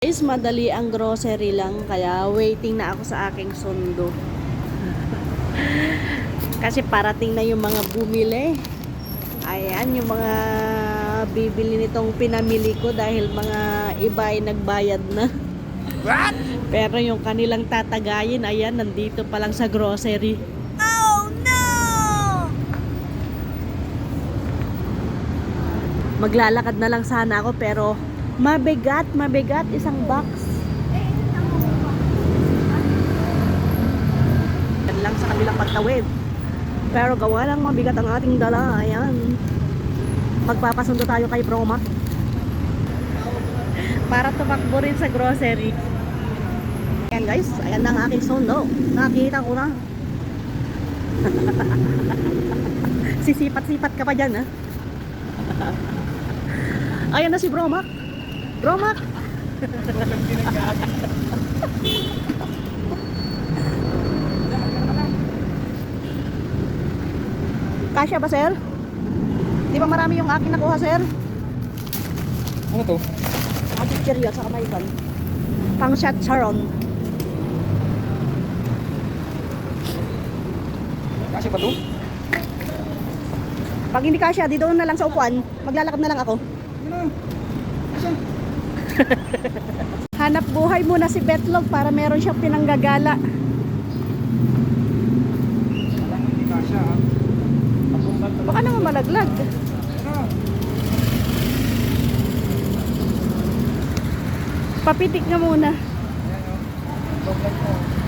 Guys, madali ang grocery lang kaya waiting na ako sa aking sundo. Kasi parating na yung mga bumili. Ayan, yung mga bibili nitong pinamili ko dahil mga iba ay nagbayad na. What? Pero yung kanilang tatagayin, ayan, nandito pa lang sa grocery. Oh no! Maglalakad na lang sana ako pero mabigat isang box. Yan lang sa kabilang pagtawid. Pero gawa lang mabigat ang ating dala. Ayan. Magpapasundo tayo kay Broma para tumakbo rin sa grocery. Ayan guys, ayan na ang aking sundo. Nakita ko na. Sisipat-sipat ka pa dyan, ha? Ayan na si Bromac. Bromac! Kasya ba, sir? Di ba marami yung akin nakuha, sir? Ano to? Chichiryo at saka may iban. Pang shot charon. Kasi ba to? Pag hindi kasya, di doon na lang sa upuan. Maglalakad na lang ako. Ano? Asan? Hanap buhay muna si Betlog para meron siyang pinanggagala. Hindi kasya ha. Baka naman malaglag. Ano? Papitik nga muna. Ayan o. Vlog ko.